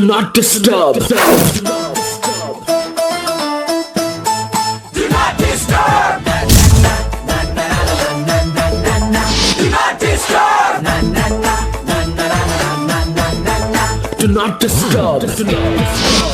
not disturb. Do not disturb. Do not disturb. Do not disturb.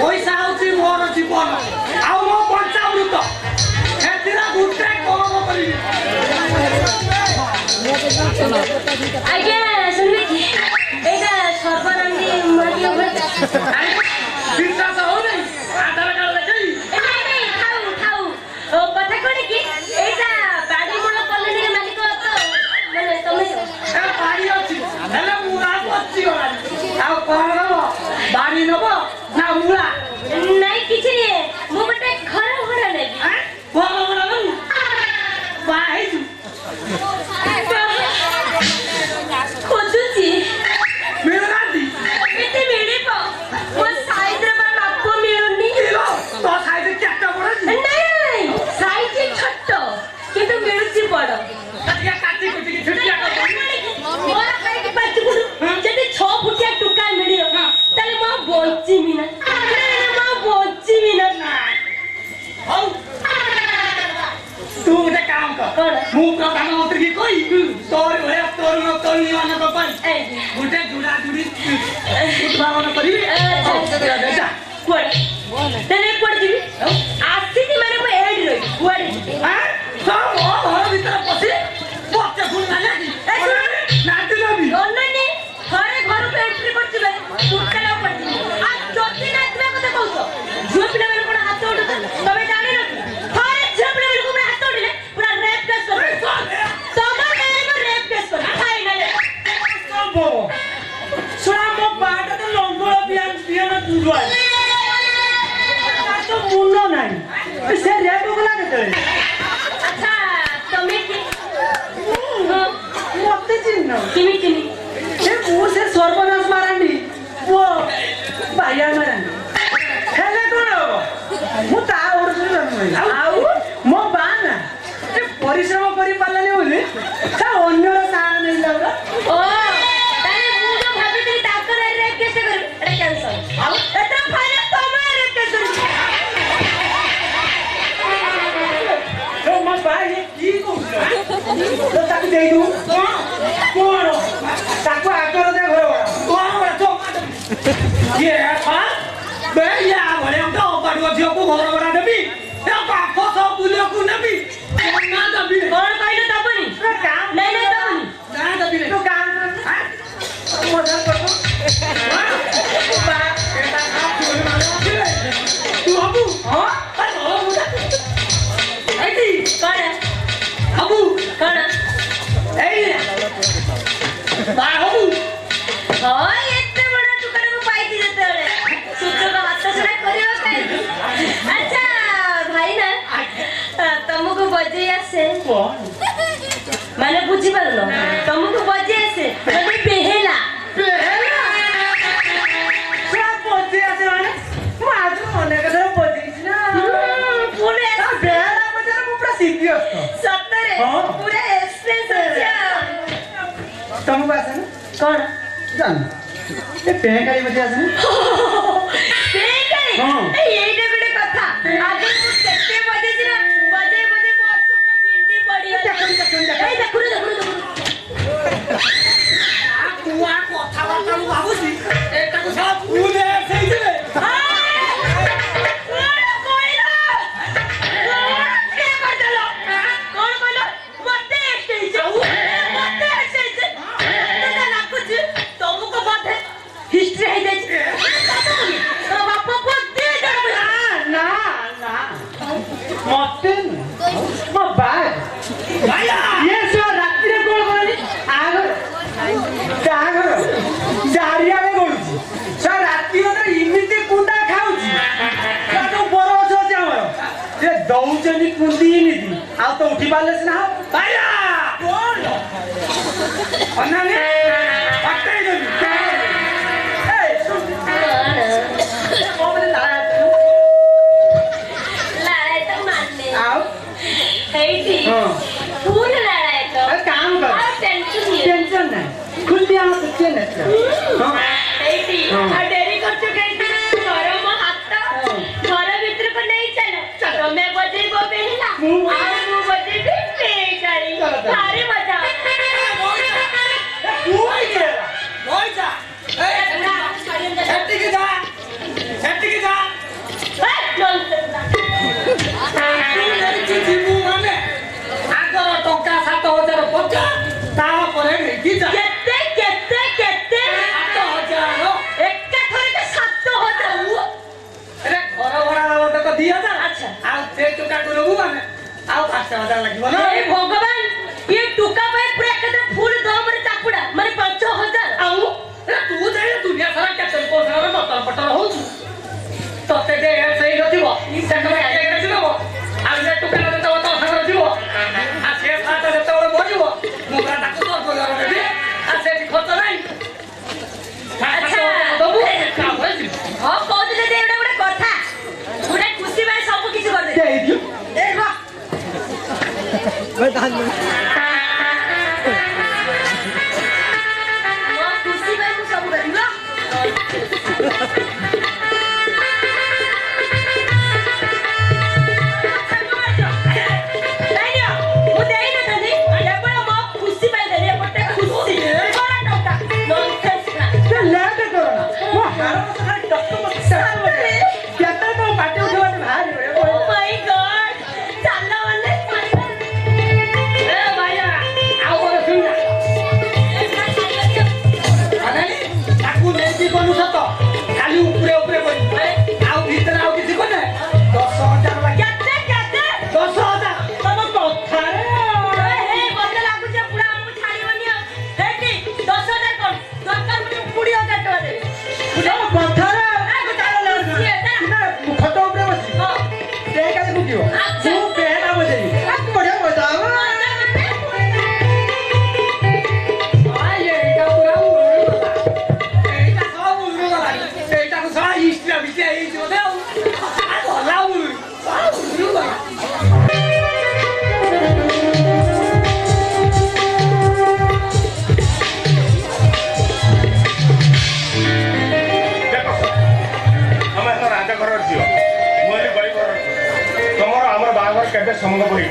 पैसा हूँ मोर जीवन आउ मो पंचामृत एथिरा गुटे कम करी आज्ञा सुनबे कि एटा सर्वनंदी माटियो घर विश्वास हो नहीं आधार कार्ड देखई नहीं खाऊ खाऊ पता कोनी कि एटा बाडी मूल कॉलोनी रे मालिक तो माने तमे ए बाड़ी अछि हेले मुरा पच्ची होला आउ कोन नबो बाड़ी नबो ना मुरा नहीं किछि नहीं मो बटे घर भरा नहीं हैं भरा भरा न बाई खोजुची मेरा दी एते मिले पो मो साइड रे बाप मिलुनी किलो तो साइड केटा बड़ नहीं साइज छोट किंतु मिलुची बड़ कटिया काटी कुटी की छुटिया कर मोर कई के पाच गुडू जदी 6 फुटिया टुका मिलियो ताले मो बोची मिना मो बोची मिना हौ तू मुझे काम कर कोन मु प्रधानमंत्री की कोई तोर भया तोर न तोर निवान को पाई ए गुटे जुड़ा जुड़ी उद्भावन करी जा कोड तने कोड दिबी आसीती माने मो एड रही कोड हां सब घर भीतर पसी बच्चे फुल ना लागी ए सुन नाटी नबी ओनने थरे घर पे एंट्री करथिबे टुकला पड़ती आ जति नाचबे कथा कहउछ झियो पिला माने कोन हाथ उठो तबे जानि न थरे झियो पिला माने कोन हाथ उठिले पूरा रेप केस कर तमर नाम रेप केस कर फाइनल संभव सुना मो बाट तो लंगोळ बियान बियान दुजवाय तो मुन्नो नाही से रेप कोला केते अच्छा तमे की मते चिन्ह किमी किमी हे मु से सर्वनाश मारंडी वो भाइया मारंडी हेले कोन हो मु ता ओरस जन्म आउ मो बाना ए परिश्रम करि पालनी बोली ता अन्यर सारा नै लाउरा ओ ताने मु जो भाबिती ताकर रेप केस कर एटा कैंसर आउ एटा फाइनल तमे रेप केस तो मो भाई की कहू तो ताकि देई दू कोन ताको आकर दे घर कोन बड़ा तो ये था बे या भले हम तो पड़ो झियो को घर बना देबी ए बाप सब बुलियो को नेबी ना दबी कोन कहले तबनी काम नहीं नहीं तबनी ना दबी तो काम हां मजा करतो बाप बेटा काम तू मारो तू अबू हां अरे हो मुदा ऐती कोन अबू कोन ए बा अबू हां एते बड़ा टुकड़ा को पाइती जते रे सूत्र का हाथ से करियो काई अच्छा भाई ना तुमको बजे आसे माने बुझी पारलो तुमको बजे आसे म्हणजे बेहेला बेहेला क्या बोलते आसे माने माझ मने कदर बोलते ना पुरे बेहेला म्हणजे मु प्रसिद्ध असतो सत्तरे हां. पुरे एक्सप्रेस अच्छा तुमको आसे ना कोण जान ए पेंकाली बजे आसे ना बेहेला हां. এইটা বিড়ে কথা আগে মু কেতে বজে ছিল বজে বজে মু অর্থ পুরা পিন্ডি পড়ি এই দেখুন କୁଆ କଥାବାର୍ତ୍ତା ମୁଁ ଭାବୁଛି ଏଟାକୁ ସାରା ଫୁଲ ହେଇଯିବେ हिस्ट्री है दे तो बापा को दे दे ନା ନା ମତେ ମୋ ବାଗ ଭାଇଆ ଇଏ ସହ ରାତିରେ କଣ କରନି ଆଗର ଚାରିଆଡେ ଗଳୁଛି ସହ ରାତି ଅଧରେ ଏମିତି କୁଣ୍ଡା ଖାଉଛି ଯୋଉ ବର ଗଛ ଅଛି ଆମର ସେ ଦଉଛନ୍ତି କୁଣ୍ଡି ଏମିତି ଆଉ ତ ଉଠି ପାରିଲେ ସିନା ଭାଇଆ କଣ ଅନାନି ଅଟେଇ ଦେବି भगवान ये टुका पे पूरा कदर फूल दो मरे चापुड़ा माने 5000 आऊ तू जाए दुनिया सारा कैसे कोसर बटर बटर हो तो ते दे सही नथिबो ई सेकंड में आगे करथिबो आ जे टुका न तो तो सागर दिबो आ से फाटा जे तो बोलिबो मुरा डाको तो बोलर देबी आ से खर्च नाही अच्छा दबु का होई हां कहू दे एवडा एवडा कथा पूरा खुशी भाई सब किछ कर दे दे दियो ए वाह खुशी भाई को सब करबा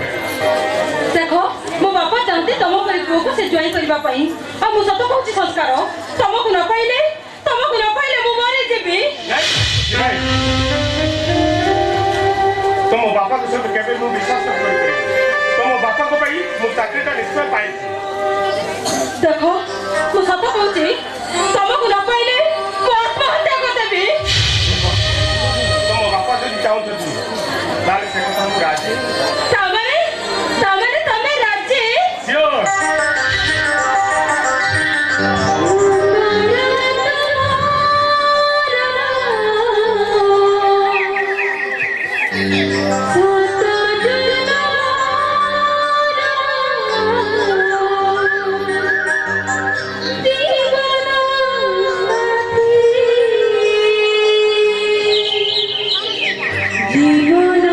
देखो मो बापा जानते तुम परी पुओ को से ज्वाइन करबा पई आ मु सत कहूची संस्कार तुमको न पाइले मु मरि जेबी तुम बापा को सब केबे मु विश्वास कर तुम बापा को पई मु चाकरीटा निश्चय पाई देखो मु सत कहूची तुमको न पाइले मु आत्महत्या कर देबी तुम बापा जदी चाहू छथि ताले से କଥା मु राजी तमरे तमे राजी सियोर जीवन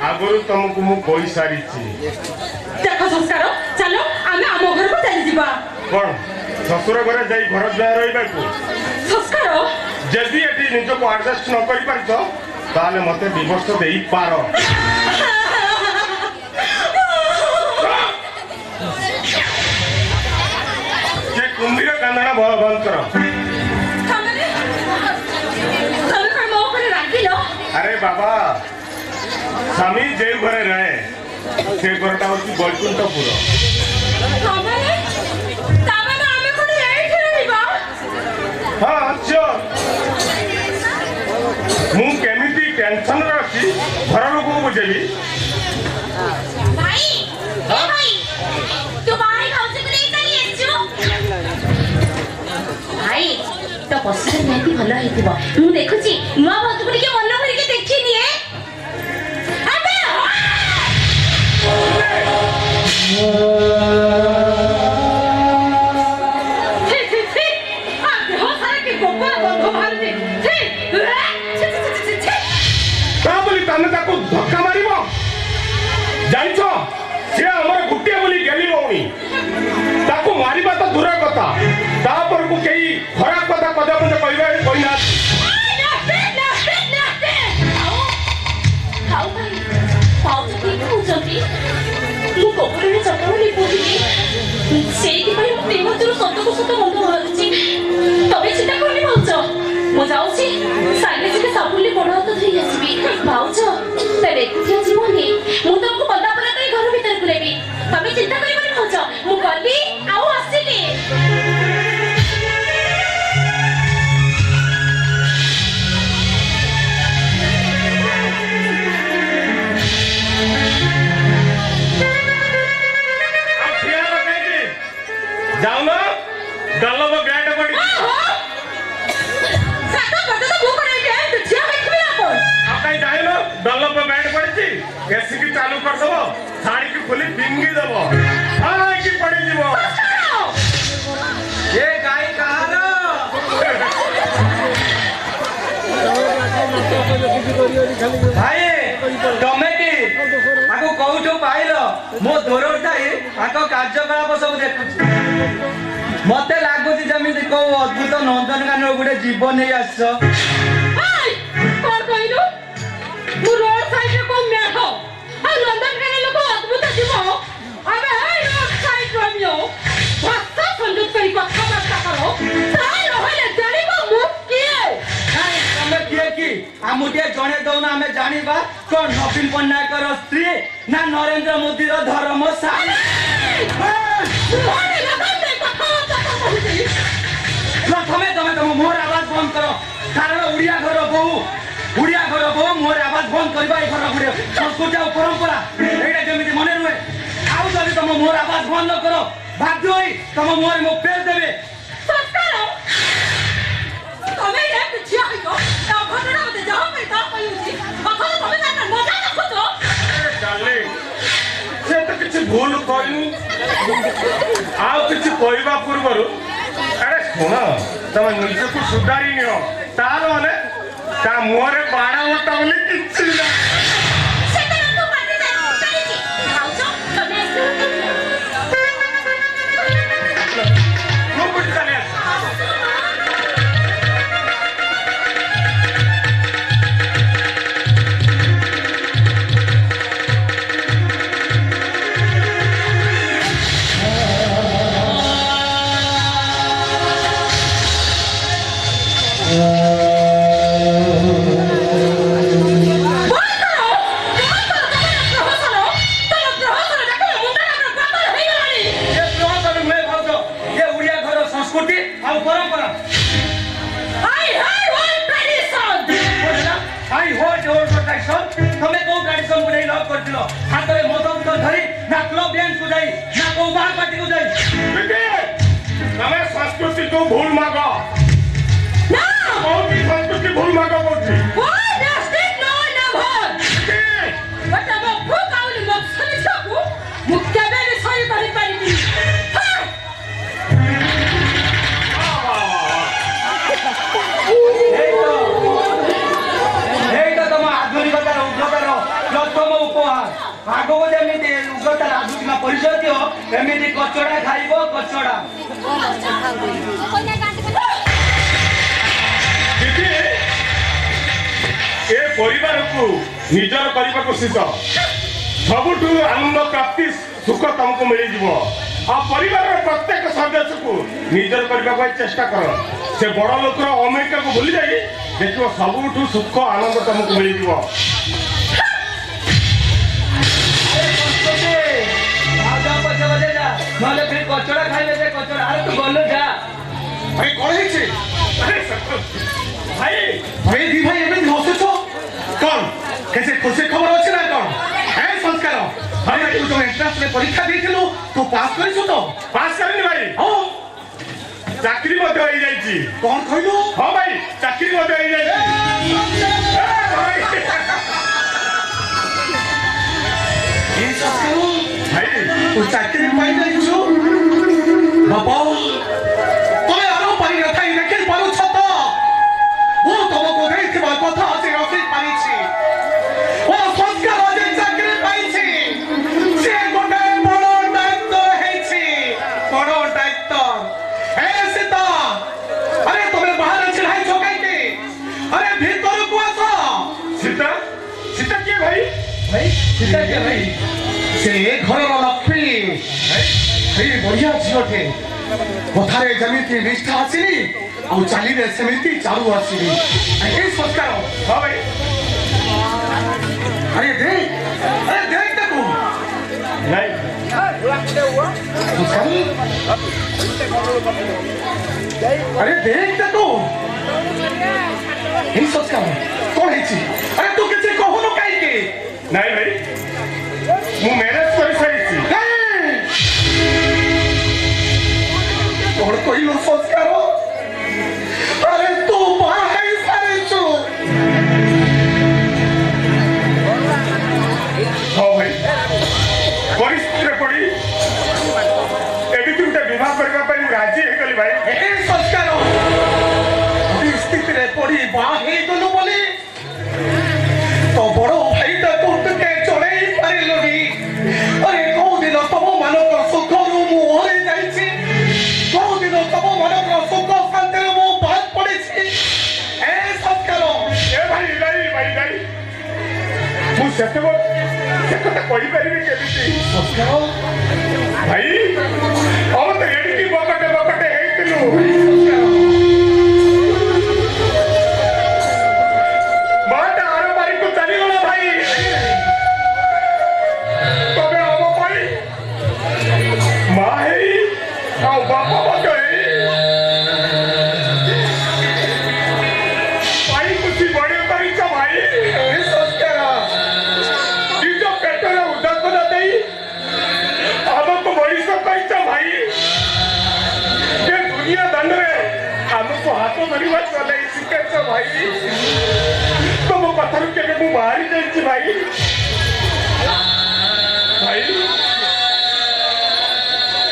आगुरी तुमको मु कही सारी देख संस्कार चलो आम आम घर को चली जावा कौन ससुर घर जा घर द्वार रही संस्कार जदि ये निज को आडजस्ट न कर पारे मत डिवोर्स दे पार कुंभीर कांदना बंद कर अरे बाबा स्वामी जे घरे रहे से घरटा हूँ बैकुंठपुर हाँ श्योर मु केमिति टेंशन रे अछि घर लोक को बुझेबी भाई भाई तू बाहर खाउसे को नहीं चली एछु भाई तो पसंद नहीं भलो हेतिबो मु देखुची नुआ भतु के मन भरि के देखि निए अबे धक्का मार जान सी आम गोटे बोली गेली मौनी ताको मारिबा तो दूर कथा तापर को कई खराब कथा पदे पदे कहबा कहना खाऊ भाई खाऊ तो ठीक हो जल्दी मु कोपरे चक्कर ले पहुंची सेही भाई मु देह तुर सत को सत मंद भालुची तबे चिंता करनी भाउच मु जाउची साइले से साबुली बड़ा तो धरी आसीबी भाउच तबे कुथिया जीवनी मु तुमको बंदा परा कई घर भीतर कुलेबी तबे चिंता करिबनी भाउच मु गली आउ आसीली करदब शाड़ी की खोली फिंगी दब हाँ कि पड़ी जीव ये गाय कहार भाई टमेटी आको कौठु पाइल मो दोरोर थाई आको कार्यकलाप सब देखुछि मते लागुछि जमिति को अद्भुत नंदनकानन गुटे जीवन नै आछ हाय कोन कहिलु मु रोड साइड रे को मेघ आ नंदनकानन लोक अद्भुत जीव अबे हाय रोड साइड रमियो भाषा संयुक्त करी कथा बार्ता करो ताई रहले जानिबो मु किए नाई तमे किए की आमुटे जणे दउना हमें जानिबा कोन नवीन पन्नायक रो स्त्री ना नरेंद्र मोदी रो धर्म साई मोरे लगाते कथा बार्ता कहुछि प्रथमे तमे मोर आवाज बंद करो कारण उड़िया घर बहु मोर आवाज बंद करबा ए घर गुडे संस्कृति और परंपरा एटा जेमिति मने रुए आउ जदि तुम मोर आवाज बंद न करो बाध्य होई तुम मोर मो पेल देबे संस्कार तमे एक झिया हितो ता घटना मते जाओ पे ता कहिउछि अखन तमे जाना मजा देखुछो डाले से तो किसी भूल कहनी आउ किसी कहवा पूर्वर अरे शुण तुम निजक सुधारी नियो तार माने ता मुहरे बाड़ा मत बोली किछि ना सेतन तू पाटी दे चालिछि खाउछो तमे मु कुछ चले संस्कृति को भूल मांगो बहुत ही संस्कृति भूल मांगो बोलती आधुनिकतार उग्रतार प्रथम उपहार आगो जमीती उग्रतार आधुनिक परिचय दियो एमिति कचड़ा खाइबो कचड़ा ए परिवार को निजर करने को शिख सबुठू आनंद प्राप्ति सुख तुमको मिल आ परिवार प्रत्येक सदस्य को निजर करने चेष्टा कर से बड़ लोक अमेरिका को भूली जाए देख सबुठू सुख आनंद तुमको मिल कचड़ा खाइबे कचड़ा अरे तू गलो जा भाई कौन है भाई भाई दी भाई एमे हसुछो कौन कैसे खुशी खबर अछि ना कौन है संस्कार भाई तू तो एंट्रेंस में परीक्षा देथिलु तू पास करिसु तो पास करनी भाई हो चाकरी मत हो जाई छी कौन कहलु हां भाई चाकरी मत हो जाई ये संस्कार भाई तू चाकरी पाई जाइछु बाबा तमे आरो पारी रथा इ देखि पारु छ तो वो तुमको देख बा कथा अछि रखि पारी छी ओ संस्कार अजे चाकरी पाई छी से गोटे बड़ दायित्व है छी बड़ दायित्व ए सीता अरे तुमे बाहर छिड़ाई छ काई के अरे भीतर को आसो सीता सीता के भाई सीता के भाई से घर लक्ष्मी हे बढ़िया झीटे कथारे जमीती निष्ठा आसनी आ चालीरे सेमिति चालू आसनी ए संस्कार हां भाई अरे देख देखो नहीं अरे देख देखो हे संस्कार कौन है छी अरे तू किसी कहू न काई के नहीं भाई मु मैनेज कर सही छी कौन कहलु संस्कार अरे तू बाहर सारे छु हां भाई से कथा कहि परिबे केमिति भाई अब तो एडिकी बकटे बकटे हेतिलु बाटा आरो बारी को चली गला भाई तबे अब कोई माही आ बापा बटे भाई कुछ बड़े करिचा भाई संस्कार जो पेटरे उधर को दे हमको बड़ी सब करिचा भाई ये दुनिया दंड रे हमको हाथों धरिवा चले सिकेछ भाई तो वो पत्थर के मु बाहरी जाई भाई भाई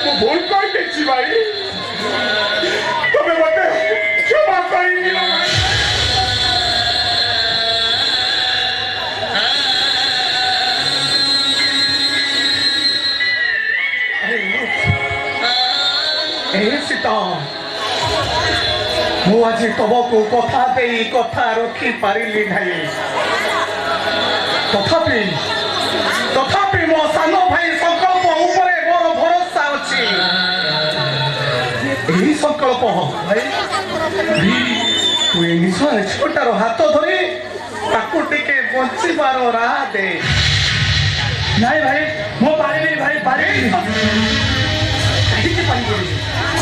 वो भूल कर देखी भाई तो मैं बते क्षमा करी सीता मु आज तुमको कथा दे कथा रखी पारिली नहीं तथापि मो सान भाई संकल्प उपरे मोर भरोसा अच्छी यही संकल्प भाई तु निश्चय छोटार हाथ धरी ताकू टिके बंचिबार राह दे नहीं भाई मो पारिबी भाई पारिबी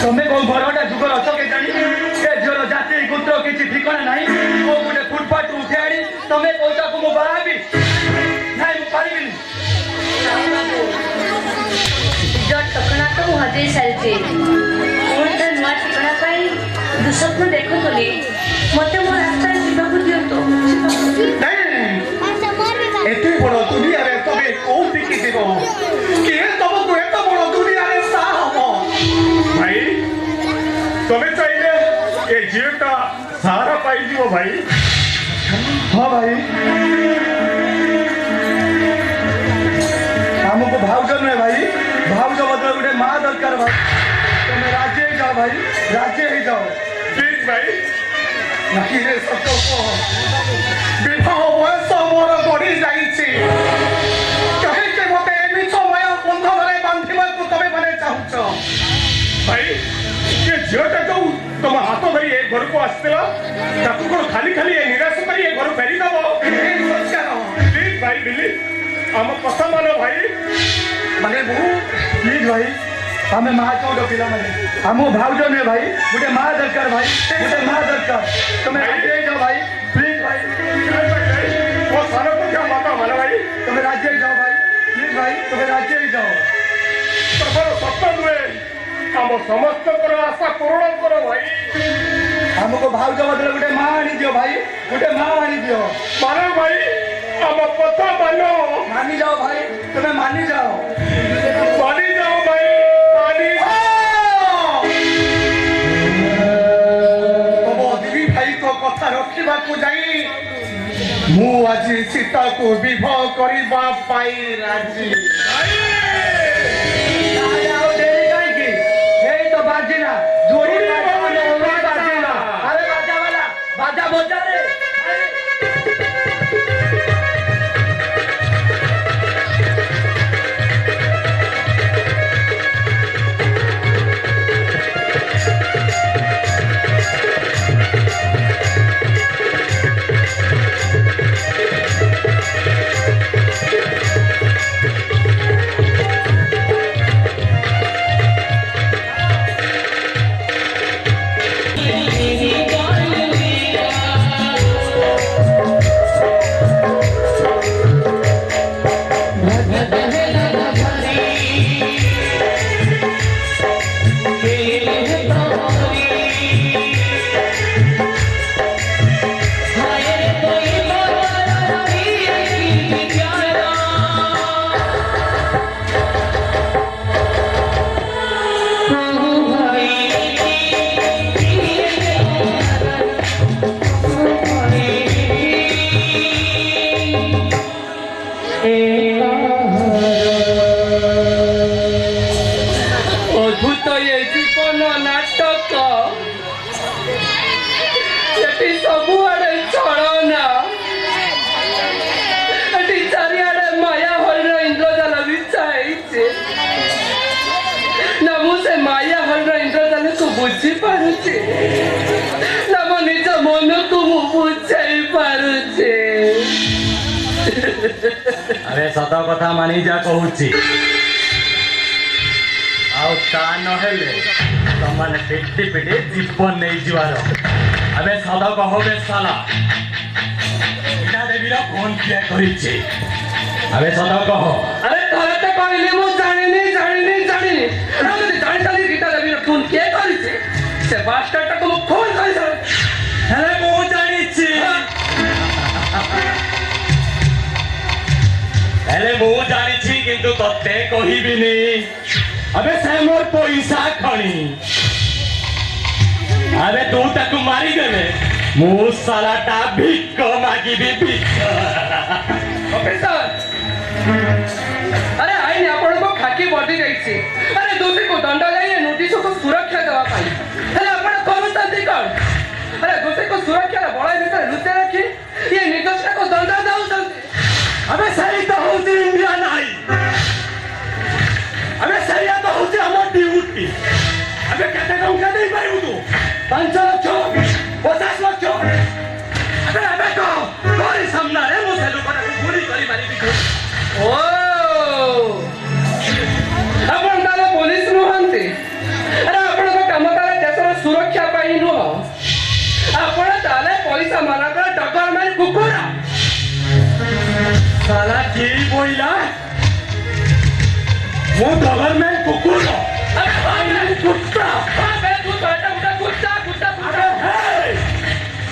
तुम्हें कौन घरटा जुगर अच के जानी ए जोर जाति गोत्र किछि ठिकाना नहीं मो गुटे फुटपाथ उठे आनी तुम्हें पैसा को मो बाहाबी नहीं मो पारिबी जो टकना तो मु हजे सालचे कोन त नुआ ठिकाना पाई दुसप्न देखुतली मते मो रास्ता जीवाकु दियो तो एते बड़ दुनिया रे तबे कोन दिखि देबो के तुमको एत बड़ दुनिया रे सा हबो भाई तुम्हें चाहिए ये जीवटा सारा पाई जीवो भाई हाँ भाई हमको भावज नुहे भाई भावज बदल गोटे माँ दरकार भाई तुम राज्य ही जाओ भाई राज्य ही जाओ प्लीज भाई नहीं रे विवाह बयस मोर बढ़ी जाइछि कहे मते एमि समय बंधन रे बांधिबा को तबे माने चाहूछ भाई ये झीलटा जो तुम हाथ धरी ए घर को आसला ताकू को खाली खाली ए निराश करी ए घर फेरी दबो प्लीज भाई बिलीव हम कथा मानो भाई माने मु प्लीज भाई हमें माँ चौड़ पिला मैंने हम भावज नुहे भाई गोटे माँ दरकार भाई गोटे माँ दरकार तुम्हें राज्य ही जाओ भाई प्लीज भाई वो सारा को क्या माता माना भाई तुम्हें राज्य ही जाओ भाई प्लीज भाई तुम्हें राज्य ही जाओ तमर सत्य नुहे हम समस्त कर आशा पूर्ण करो भाई हमको भावज बदले गोटे माँ आनी दियो भाई गोटे माँ आनी दियो मानो भाई हम कथा मानो मानी जाओ भाई तुम्हें मानी जाओ मानी जाओ भाई मानी तब दिवी भाई को कथा रखिबा को जाई मु आज सीता को विवाह करिबा पाई राजी बाजिला जोड़ी बाजिला अरे बाजा वाला बाजा बजा रे बुझी पारुचे ना मो निज मन को मु बुझाई पारुचे अरे सत कथा मानि जा कहूची आउ ता नहेले तमाने पेटी पेटी जीवन नहीं जीवार अबे सद कहो बे साला गीता देवीर फोन किया करिछि अबे सद कहो अरे थरे ते कहली मु जानिनी हम जानि ताली गीता देवीर फोन किया करिछि से बास्टर्ड को मु फोन करि हेले मु जानिछि हेले मु जानिछि किंतु तते कहिबिनी अबे से मोर पैसा खणी अबे तू ताकू मारी देले मु सालाटा भिक्क मागिबी भिक्क ऑफिसर अरे आईन आपण को खाकी बॉडी जाईछि अरे दोषी को दंड जाई नोटिस को सुरक्षा देवा पाई हेले आपण करूछंती कोन अरे दोषी को सुरक्षा बळाई भीतर लुचे रखी ये निर्दोष को दंड दाउछंती अबे सही तो होती इंडिया नहीं अबे सही तो होती हमर ड्यूटी अबे केते टंका देई पाइबु तू 5 लाख 50 लाख अबे को कोई सामना रे मु से लोक गुली करी मारी दी ओ आपण ताले पुलिस नुहंती अरे आपण को काम ताले देशर सुरक्षा पाई नु आपण ताले पैसा मानकर डगर मारी कुकुरा साला की बोइला वो गवर्नमेंट कुकुर अरे भाई कुत्ता अबे तू बेटा कुत्ता हे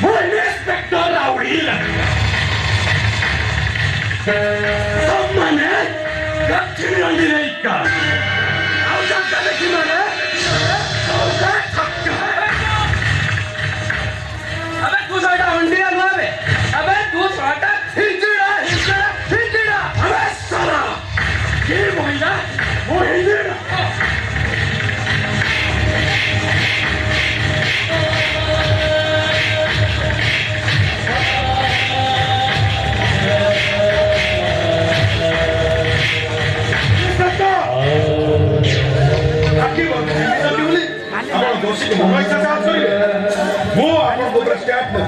वो इंस्पेक्टर राउडीला सम्माने दक्षिण अंडिरेका आउ जानता देखि माने अबे तू साडा अंडिया नुआबे अबे तू साडा हिंचड़ा अबे साला की बोइला वो हिंदीरा दोषी को मोबाइल से साथ करिले वो आपन गोबर स्टैप न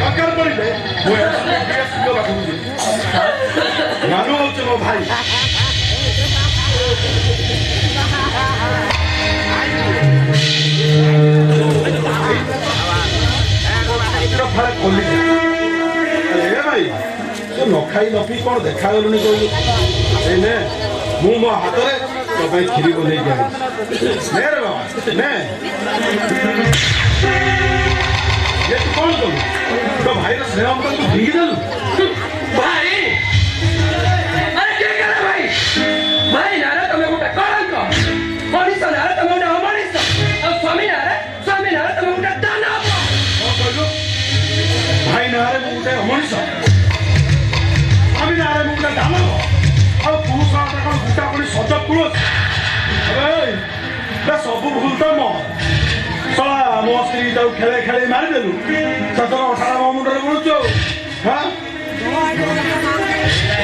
अकर पड़िले वो एसपीएस को बात होजी मानो होचे मो भाई फरक खोली अरे भाई तो न खाई न पी कोन देखा गलुनी कहू ए ने मु मो हाथ रे तो भाई खिरी बनै गया ने रे बाबा ने ये तू कौन करू तो भाई रे स्नेह हम तो भीगी दलु भाई अरे क्या करे भाई नारे तमे गोटे कलंक मनीष नारे तमे गोटे अमनीष और स्वामी नारे तमे गोटे दानव कौन कहलु भाई नारे मु गोटे अमनीष स्वामी नारे मु गोटे दानव और तू साथ कोन गुटा कोनी सजब कुलो अरे बे सब भूल तो मो साला मो स्त्री तो खेले खेले मारी देलु 17 18 मो मुंडे बोलुचो हां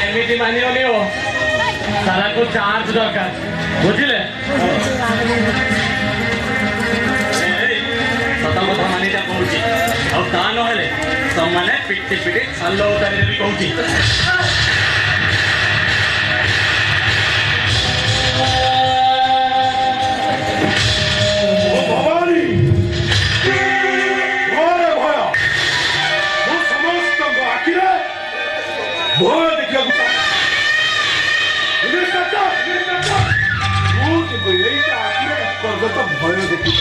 एमिटी मानियो नहीं हो साला को चार्ज दरकार बुझिले सत कथा मानि जा कहूची और ता न हेले सम्माने पिटी पिटी छल्लो उतारी देबी कहूची ओ भवानी भय भय मो समस्त आखिरे भय देखिया गुटा इंस्पेक्टर तू तो यही का आखिरे करगत भय देखि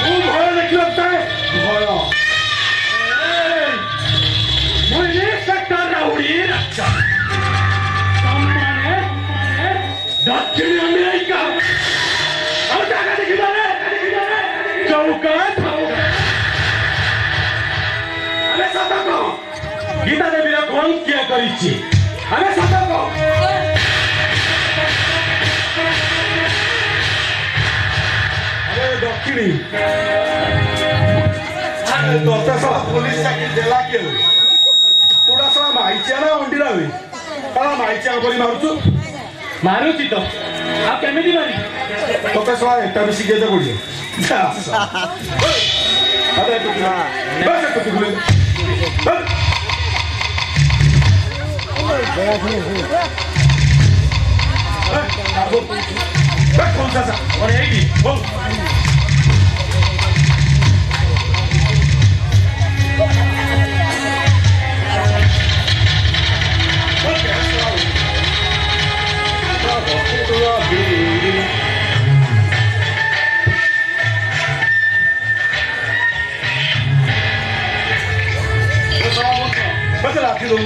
तू भय देखियो ताए भय मो इंस्पेक्टर राउडी रक्षा सम्माने दक्षिण अमेरिका और जागा देखि मारे चौका अबे सत कहो गीता देवी रे कोन किया करिछि अबे सत कहो अरे दक्षिणी अरे दोस्ता साला पुलिस चाकरी देला के तोड़ा साला माइचा ना अंडीरा होई साला माइचा बोली मारुछु ମାରୁଛି ତ ଆଉ କେମିତି ମାରି তোকে সবাই একটা বেশি গেতে পড়ছে এইটি बस लाठी दो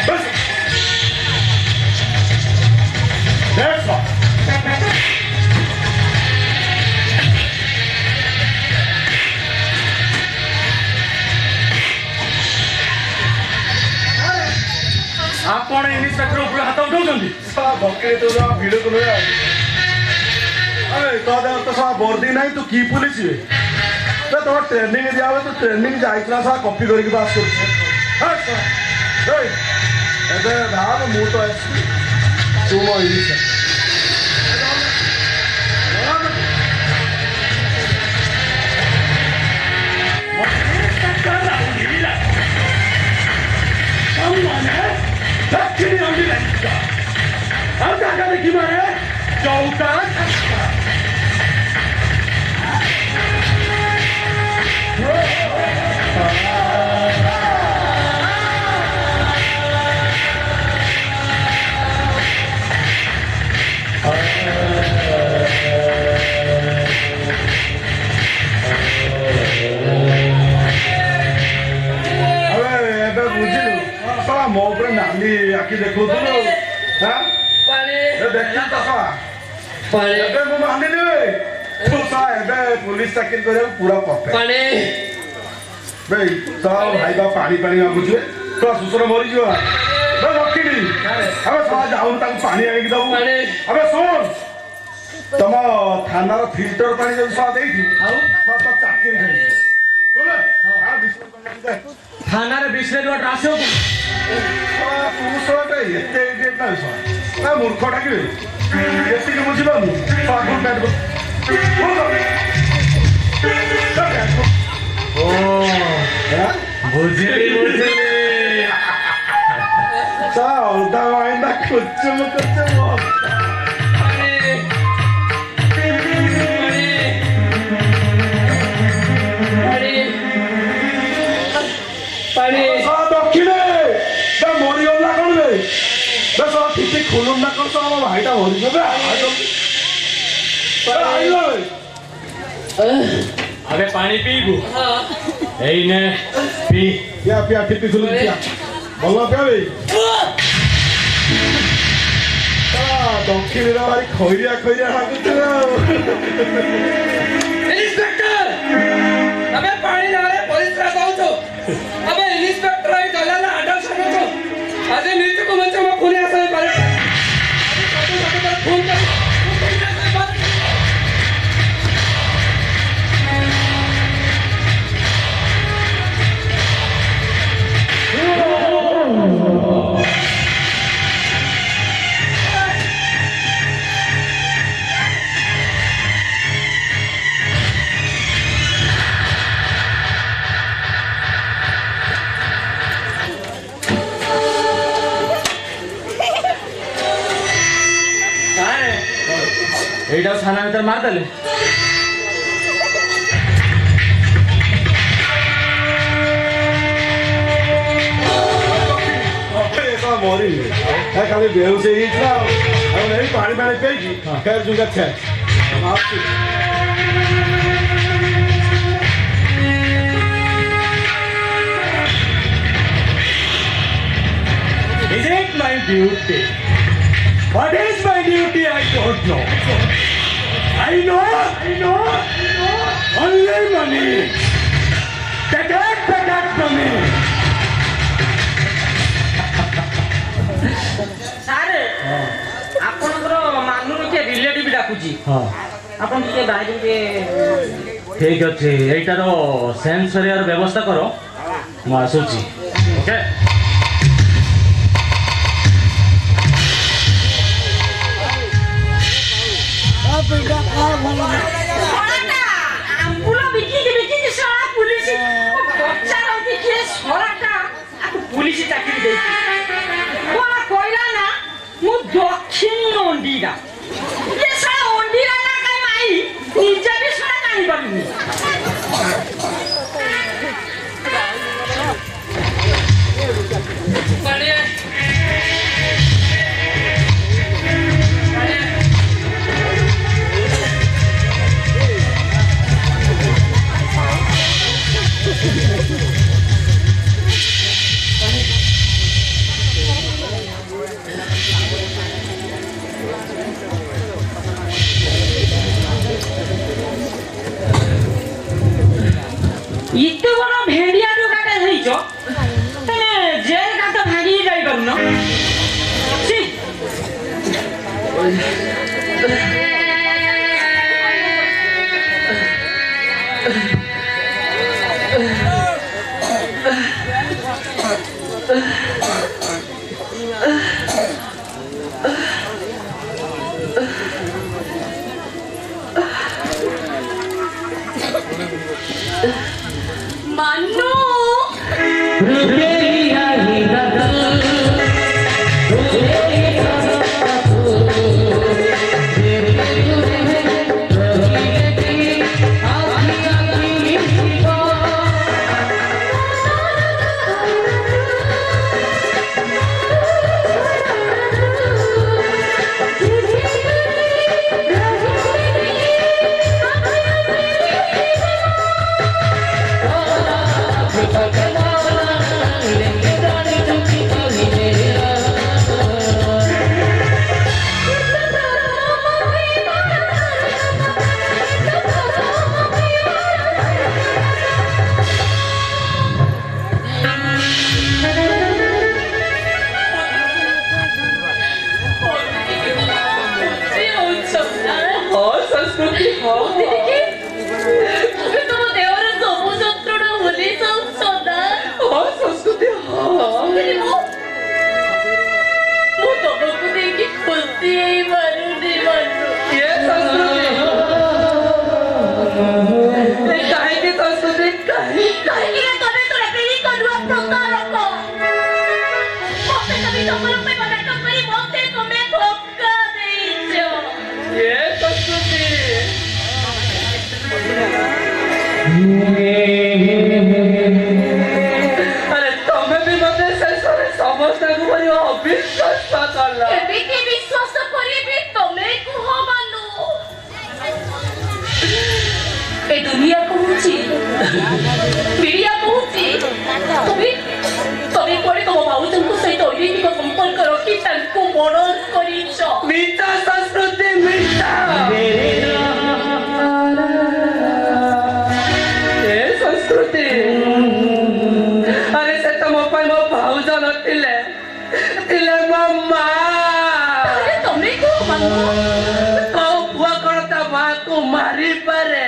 बस That's all. ଆପଣ ଇନ୍ସପେକ୍ଟର ଉପରେ ହାତ ଉଠାଉଛନ୍ତି साला बकरे तो जा वीडियो को ले अरे तो दे तो साला वर्दी नहीं तो की पुलिस है तो ट्रेनिंग दिया हुआ तो ट्रेनिंग जाइतना साला कॉपी करके पास कर हां साला ए ऐसे धार मुंह तो ऐसे तुम इंग्लिश मो ऊपर नाली आखि देखो तो हां पानी देखता तो सा पानी एबे मो माने ने तो सा एबे पुलिस चाकरी करे पूरा परफेक्ट पानी भाई तो भाई बा पानी पानी मांगु छे तो सुसर मरी जो बे रखिली अबे सा जाऊ ता पानी आनी दऊ पानी अबे सुन तम थाना रो फिल्टर पानी जो सा देई आउ तो चाकरी खाई बोले हां बिस्कुट पानी दे थाना रे बिस्लेट वाटर आसो तू सोटे एते इडियट ना सो ना मूर्ख डाकिबे एति के बुझी बानु पागल काट ओ बुझिली सा ओदा वाइंदा कुछ पानी सा दक्षिणे ता मोरी ओला कोन बे बस ठीक खोलुम ना कर सा भाईटा होरी जबे आइलो अबे पानी पीबू एई ने पी पिया पिया ठीक खुलु पिया बोला पिया बे दक्षिणे रे भारी खइरिया लागुछ इंस्पेक्टर अबे पानी ना रे पुलिस रा जाऊ अबे इंस्पेक्टर आई दलाल आडल सांगतो आज नीचे को मंच में कोणी असाय पारे फोन कर এইটা থানা ভিতর মার দেলে मोरी खाली बेहोश पानी पानी पेगी खैर जुगा छे Is it my duty? What is my duty? I don't know. I know. Only money. Take money. सारे आपनकर मानु के रिलेटिव डाकुची हां आपन के बाहर के ठीक अछि एटार सेंस करियार व्यवस्था करो म आसुची ओके ସରାଟା ଆମ୍ବୁଲ ବିକିକି ସରା ପୁଲିସ ପଚାରନ୍ତି କିଏ ସରାଟା ପୁଲିସ ଚାକିରି ଦେଇଛି କଣ କହିଲା ନା ମୁଁ ଦକ୍ଷିଣୀ ଅଣ୍ଡିରା ଇଏ ସରା ଅଣ୍ଡିରା ନା କାଇଁ ମାଇ ନିଜେ ବି ସରା ଜାଣିପାରୁନି इतने बड़ा भेड़िया जो काटे नहीं जो तने जेल का तो भागी जाई करू ना छी मानो अरे तुम्हें भी मते शेषरे समस्त को बड़ी अविश्वास करला एबिके विश्वास करिबे तमे कुह मानो ए दुनिया कहूची बिरिया कहूची तमे पड़े तुम भाऊजंको सहित अनैतिक संपर्क रखी तांको मरण करिछ मिता संस्कृति मिता ए संस्कृति अरे से तुम पर मो भाऊज नथिले तिले मम्मा अरे तमे कुह मानो को बुआ करता मां को मारी पारे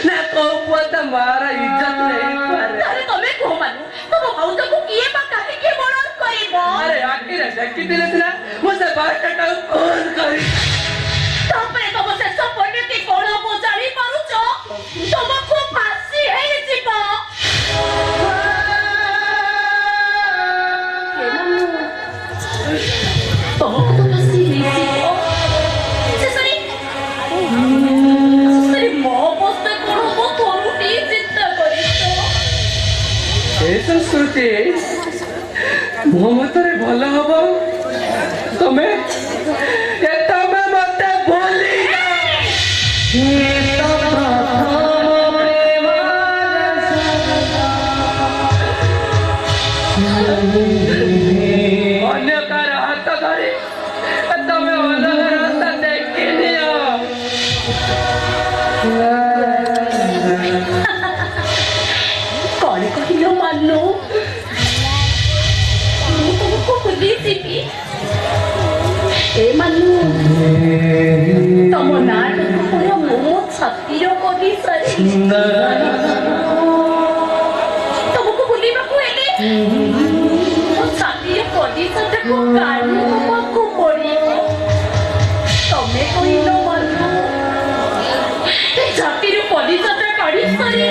ना को बुआ त मारा इज्जत नहीं पारे अरे तमे कुह मानो तुम भाऊजंको किए बा काहे के मरण करिबो अरे आखिर देखि दिले ना मुझे बाटटा फोन करी तापरे तम शेष परिणति कोन हो जानि पारुछ तुमको फांसी हेइ जिवो तुमको तो फांसी हेइ जिवो सेसरी मो अवस्था कोन हो थोरुटी चिंता करिछ ए संस्कृति मो मतरे भला हबो तमे ए तमे मते बोली अन्य कार हाथ धरी तमे अलग रास्ता देखि नियो कौन कहिलो मानो तुमको बुद्धि सीपी ए मानो तम नाटक पूरा मो छातीर करी सारी तुमको बुलिबा को एले मो छातीर करी सते को काढी को पड़ी तमे कहिलो मानो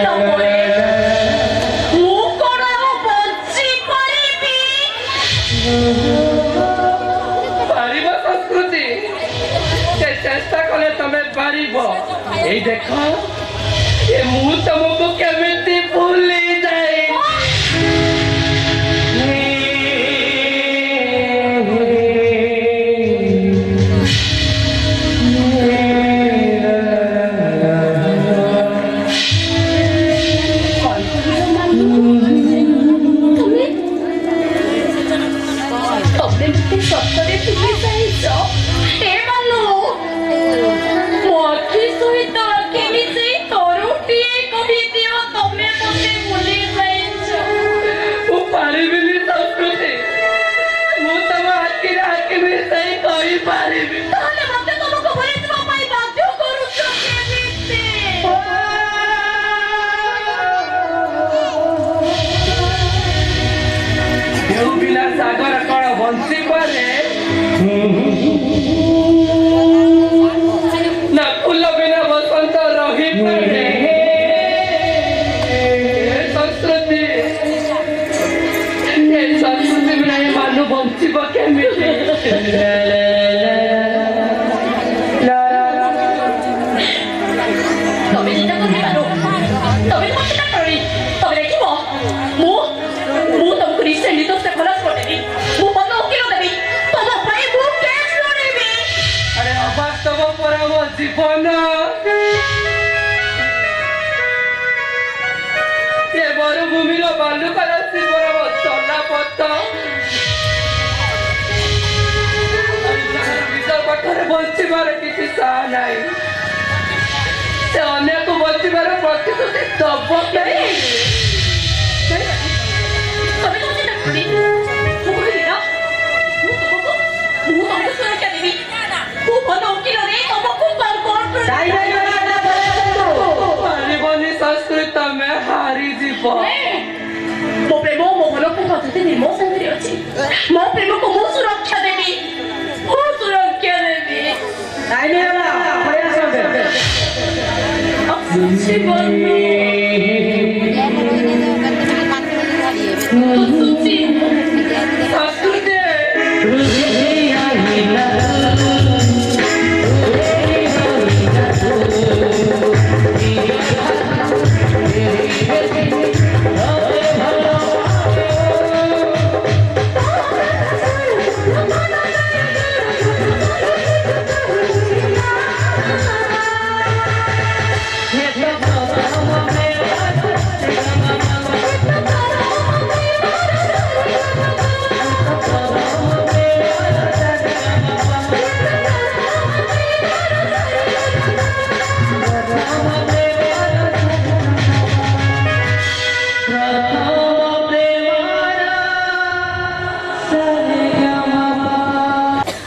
ସହିତ ପରେ ମୁଁ କଣ ଆଉ ବଞ୍ଚି ପାରିବି? ପାରିବ ସଂସ୍କୃତି, ସେ ଚେଷ୍ଟା କଲେ ତମେ ପାରିବ। ଏଇ ଦେଖ, ଏ ମୁଁ ତମକୁ କେମିତି ଭୁଲି ଯାଏ। ସାଗର କଣ ବଞ୍ଚି ପାରେ ନା ଫୁଲ ବିନା ବସନ୍ତ ରହିପାରେ? ସଂସ୍କୃତି, ଏ ସଂସ୍କୃତି ବିନା ଏ ମାନୁ ବଞ୍ଚିବ କେମିତି? জীবন ଏ ମରୁଭୂମିର ବାଲୁକାର ଶିବର ଚଲା ପଥ ନିଜ ପାଖରେ ବଞ୍ଚିବାର କିଛି ସାହା ନାହିଁ। ସେ ଅନ୍ୟକୁ ବଞ୍ଚିବାର ପ୍ରତିଶ୍ରୁତି ଦବ କେହି? ପାରିବନି ସଂସ୍କୃତି, ତମେ ହାରିଯିବ। ମୋ ପ୍ରେମ ମୋ ମନକୁ ପ୍ରତି ମୋ ସାଙ୍ଗରେ ଅଛି। ମୋ ପ୍ରେମକୁ ମୁଁ ସୁରକ୍ଷା ଦେବି, ମୁଁ ସୁରକ୍ଷା ଦେବି।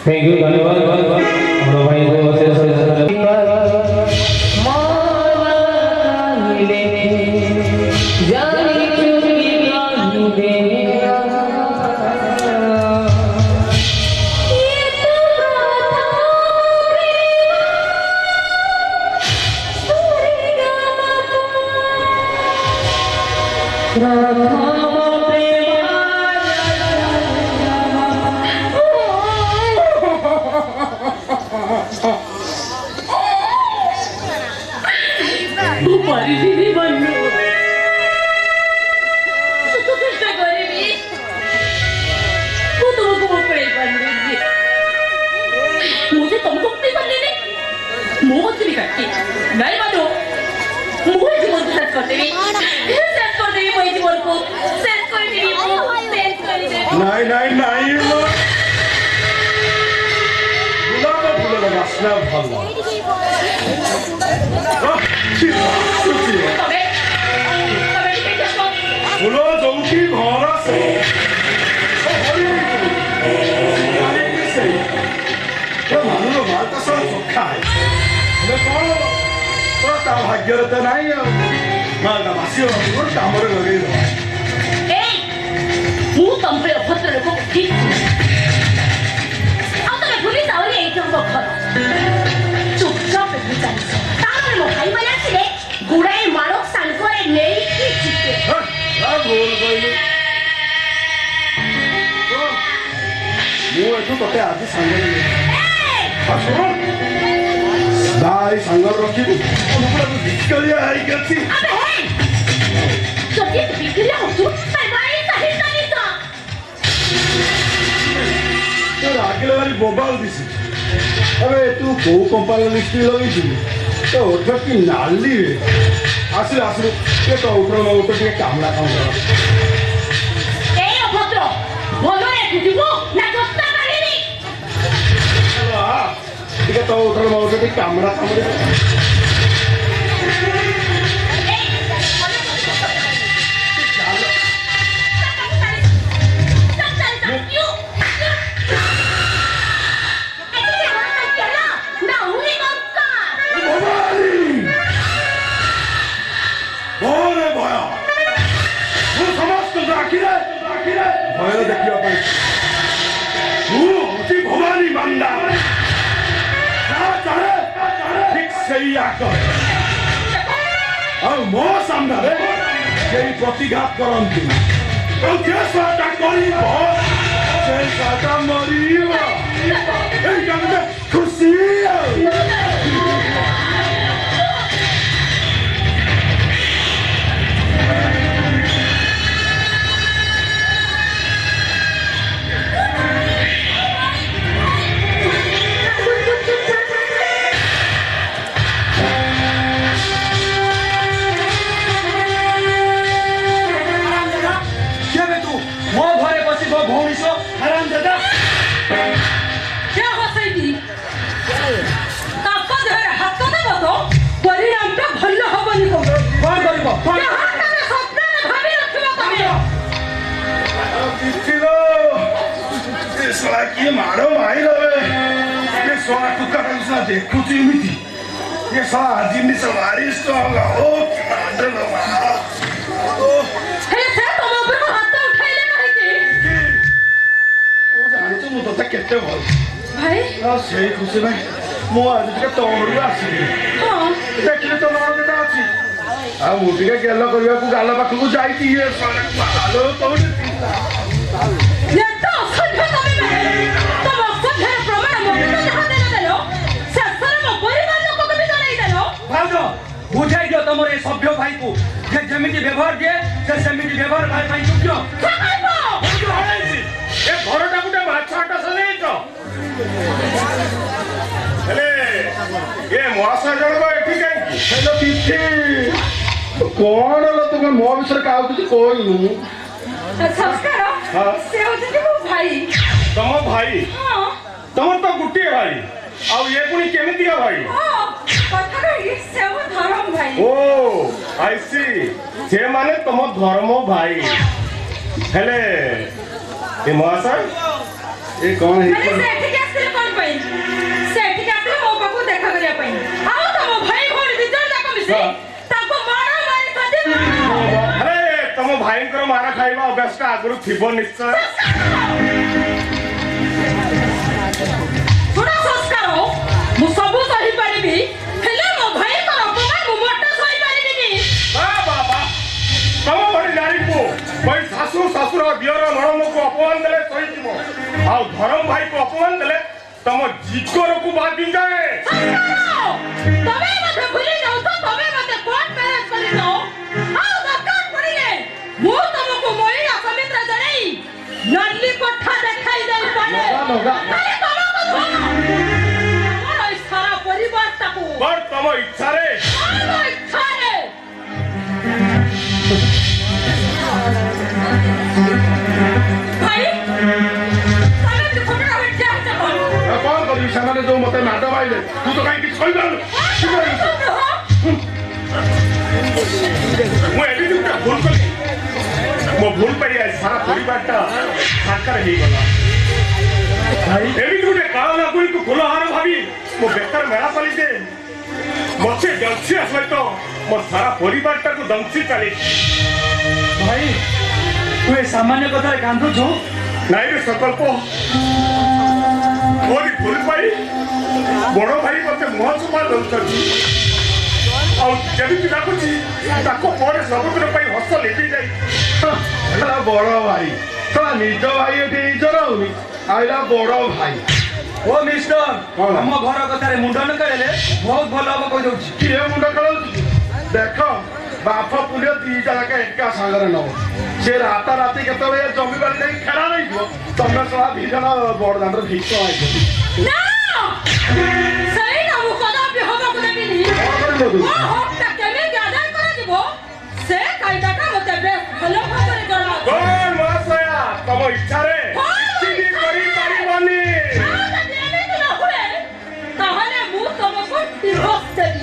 थैंक यू, धन्यवाद हम भाई को नहीं नहीं नहीं गुलाब फूल बासना भल फूल जोठी घर से मानुर माता सब चोखा है कौन तो भाग्य तो नहीं मालटा भाषी काम लगे ମୁଁ ତମର ଅଭଦ୍ର ଲୋକ ଠିକ୍ ଆଉ ତମେ ଭୁଲି ଯାଉନି ଏଇଠି ଆମ ଘର ଚୁପଚାପ ଏଠି ଚାଲିଛ ତାପରେ ମୋ ଭାଇମାନେ ଆସିଲେ ଗୁଡ଼ାଏ ମାଡ଼ ସାଙ୍ଗରେ ତୁ ତତେ ଆଜି ସାଙ୍ଗରେ ଭାଇ ସାଙ୍ଗରେ ରଖିବୁ ବିକଳିଆ ହେଇକି ଅଛି ଯଦି ବିକ୍ରିୟା ହଉଛୁ ଭାଇ ସାହି ସାହି ତ ରାଗିଲେ ଭାରି ବୋବାଲ ଦିଶୁ ଏବେ ତୁ କୋଉ କମ୍ପାନୀର ଲିପଷ୍ଟିକ୍ ଲଗେଇଥିଲୁ ତ ଓଠ କି ନାଲି ରେ ଆସିଲୁ ଆସିଲୁ ଟିକେ ତ ଉଠର ଉଠ ଟିକେ କାମୁଡ଼ା କାମୁଡ଼ା এই অভদ্র ভলরে খুঁজিব না দস্তা মারিবি ଟିକେ ତ ଉଠର ଉଠ ଟିକେ କାମୁଡ଼ା କାମୁଡ଼ା ଭୟ ଦେଖିବା ପାଇଁ ମୁଁ ହଉଛି ଭବାନୀ ମାଣ୍ଡା ଠିକ ସେଇଆ କରେ ଆଉ ମୋ ସାମ୍ନାରେ କେହି ପ୍ରତିଘାତ କରନ୍ତି ଆଉ ଯେ ସାଟା କରିବ ସେ ସାଟା ମରିବ ଏଇଟା ଗୋଟେ ଖୁସି क्या हसैती ताको देहरे हाथ देब तो परिणामटा भल हबनी को କଣ କରିବ हाथरे स्वप्न भाबी रखिबो तमे କିଏ ମାଡ଼ ମାଇଲବେ ଏ ଶଳା ଟୁକାଟାକୁ ସିନା ଦେଖୁଛି ଏମିତି ଏ ଶଳା ଜିନିଷ ଭାରି ଷ୍ଟ୍ରଙ୍ଗ ଓ କି ମାଡ଼ ମା हे से तम ऊपर को हाथ उठाइले काहे ତୁ ଜାଣିଛୁ ମୁଁ ତୋତେ କେତେ ଭଲ भाई ଆଉ ସେଇ ଖୁସି ପାଇଁ ମୁଁ ଆଜି ଟିକେ ତମରୁ ଆସିଲି हां ଦେଖିଲି ତ ନଣନ୍ଦଟା ଅଛି ଆଉ ମୁଁ ଟିକେ ଗେଲ କରିବାକୁ ଗାଲ ପାଖକୁ ଯାଇଛି ଇଏ ଶଳା ଆଲୋ ତମେ ये तो असभ्य तमे तम असभ्य प्रमाण मते तो जहा देला देलो शेषर म परिवार लोक को भी जणाई देलो ଭାଉଜ ବୁଝାଇ ଦିଅ ତମର ଏ ସଭ୍ୟ ଭାଇକୁ ଯେ ଯେମିତି ବ୍ୟବହାର ଦିଏ ସେ ସେମିତି ବ୍ୟବହାର ଭାଇ ପାଇଁ ଯୋଗ୍ୟ ଖାଇबो ଏ ଘରଟା ଗୋଟେ ମାଛ ଆଟା ସଜେଇଛ ହେଲେ ଏ ମହାଶୟ ଜଣକ ଏଠି କାହିଁକି ହେଲେ ତିଥି କଣ ହେଲା ତୁମେ ମୋ ବିଷୟରେ କାହାକୁ କିଛି କହିନୁ ସଂସ୍କାର हाँ। से होते मो भाई ତମ ଭାଇ हां ତମର ତ ଗୋଟିଏ ଭାଇ ଆଉ ଏ ପୁଣି କେମିତିକା ଭାଇ हां କଥା କହି ସେ ମୋ ଧରମ ଭାଇ ଓ ଆଇ ସି ସେମାନେ ତମ ଧର୍ମ ଭାଇ ହେଲେ ଏ ମହାଶୟ ଏ କଣ ମାନେ ହେଇଛି ସେ ଏଠିକି ଆସିଲେ କଣ ପାଇଁ ସେ ଏଠିକି ଆସିଲେ ମୋ ପାଖକୁ ଦେଖା କରିବା ପାଇଁ ଆଉ ତମ ଭାଇ ଭଉଣୀ ଦି ଜଣ ଯାକ ମିଶି ହଁ। ତାଙ୍କୁ ମାର ମାରି ସଦି ଆରେ ତମ ଭାଇଙ୍କର ମାର ଖାଇବା ଅଭ୍ୟାସଟା ଆଗରୁ ଥିବ ନିଶ୍ଚୟ ଶୁଣ ସଂସ୍କାର ମୁଁ ସବୁ ସହି ପାରିବି ହେଲେ ମୋ ଭାଇଙ୍କର ଅପମାନ ମୁଁ ମୋଟେ ସହି ପାରିବିନି ବାବା ତମ ଭଳି ନାରୀକୁ ଭାଇ ଶାଶୁ ଶ୍ୱଶୁର ଦିଅର ନଣନ୍ଦକୁ ଅପମାନ ଦେଲେ ସହିଯିବ ଆଉ ଧରମ ଭାଇକୁ ଅପମାନ ଦେଲେ ତମ ଜିଗରକୁ ବାଦି ଯାଏ ତମେ ମତେ ଭୁଲି ଯାଉଛ ତମେ ମତେ କୋର୍ଟ ମ୍ୟାରେଜ କରିଛ ଆଉ ଦରକାର ପଡ଼ିଲେ ମୁଁ ତମକୁ ମହିଳା ସମିତ୍ର ଜଣେଇ ନଲି କୋଠା ଦେଖାଇ ଦେଇ ପାରେ ଖାଲି ତମକୁ ନୁହଁ ମୋର ଏଇ ସାରା ପରିବାରଟାକୁ ବଟ ତମ ଇଚ୍ଛାରେ ମୋର ଇଚ୍ଛାରେ ଭାଇ ତମେ ବି ଖବର ହେଠି ଆଛ କଣ ଆଉ କଣ କରିବି ସେମାନେ ଯୋଉ ମତେ ମାଡ ମାଇଲେ ତୁ ତ କାହିଁକି କିଛି କହିପାରିଲୁ ମୁଁ ଏମିତି ଗୋଟେ ଭୁଲ କଲି ମୋ ଭୁଲ ପାଇଁ ଆଜି ସାରା ପରିବାରଟା ସାକାର ହେଇଗଲା ଏମିତି ଗୋଟେ କାଳ ନାଗୁଣିକୁ ଫୁଲହାର ଭାବି ମୁଁ ବେକାର ମେଳା ପାଲିଛେ ମତେ ଦଂଶିଆ ସହିତ ମୋ ସାରା ପରିବାରଟାକୁ ଦଂଶି ଚାଲିଛି ଭାଇ ତୁ ଏ ସାମାନ୍ୟ କଥାରେ କାନ୍ଦୁଛୁ ନାଇଁ ରେ ସଂକଳ୍ପ ମୋରି ଭୁଲ ପାଇଁ ବଡ଼ ଭାଇ ମତେ ମୁହଁ ସୁପା ଦଉଛନ୍ତି ଆଉ ଯେମିତି ଲାଗୁଛି ତାକୁ ପରେ ସବୁଦିନ ପାଇଁ ହସ ଲିଭି ଯାଇ ବଡ଼ ଭାଇ ନିଜ ଭାଇ ଏଠି ନିଜର ହଉନି आइला बड़ भाई ओ मिस्टर कौन? हम घर कथारे मुंडन करेले बहुत भल हम कहि दउछि किए मुंड खेलाउछि देख बाप पुलियो दीटा जाके एका सागर नब से राता राति केतବେଳେ जमी बाड़ी नहीं खेला नहीं दियो तमे सला दी जन बड़ दांडर ठीक तो आइ ना सही ना वो कदा भी होगा को देबिनी ओ हकटा केमे गादा करा दिबो से कायदा का मते बेस भलो भाबरे जणा कौन महाशया तम इच्छा रे କିଛି ବି କରିପାରିବନି তাহলে মু তোমাকে ডিভোর্স দেবি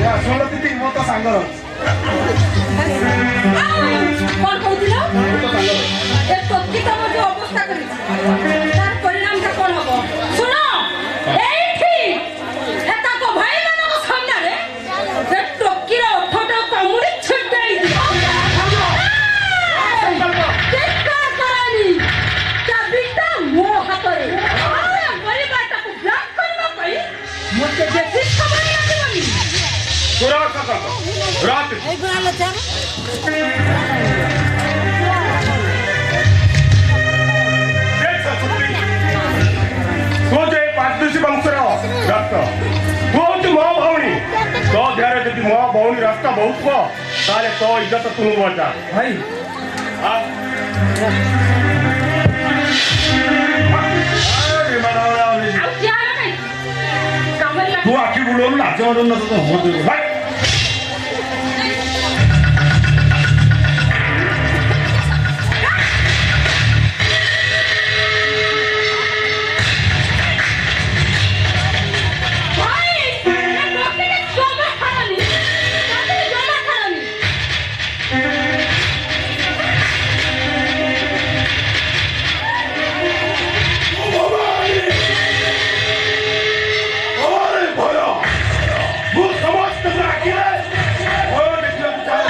या सोलो तिति मो तो सांगर কোন কইছিল तो सांगर এ টকি তোমার যে অবস্থা করেছে তার পরিণামটা কোন হবে শুনো এইটি এটা কো ভাই মানক সামনে যে টকির ওঠটা কামুড়ি ছিটাই দিও চেষ্টা করানি চাবিটা মো হাতরে আর পরিবারটাকে ব্লক করিবা পাই মতে বেশি সময় লাগেনি ସୁରଟ ରାତ ତୁ ଯେ ପାଞ୍ଚ ବଂଶର ରକ୍ତ ତୁ ହଉଛି ମୋ ଭଉଣୀ ତୋ ଦେହରେ ଯଦି ମୋ ଭଉଣୀ ରକ୍ତ ବହୁଥିବ ତାହେଲେ ତୋ ଇଜ୍ଜତ ତୁ ବଚା ଭାଇ ଆଉ क्या नहीं कामर तू आखी बुलवून लाज वाटून नसतो होत भाई भाई ये डॉक्टर के सोमा खानी काते जोमा खानी अरे भया वो समस्त राखिए और देखिए चाहे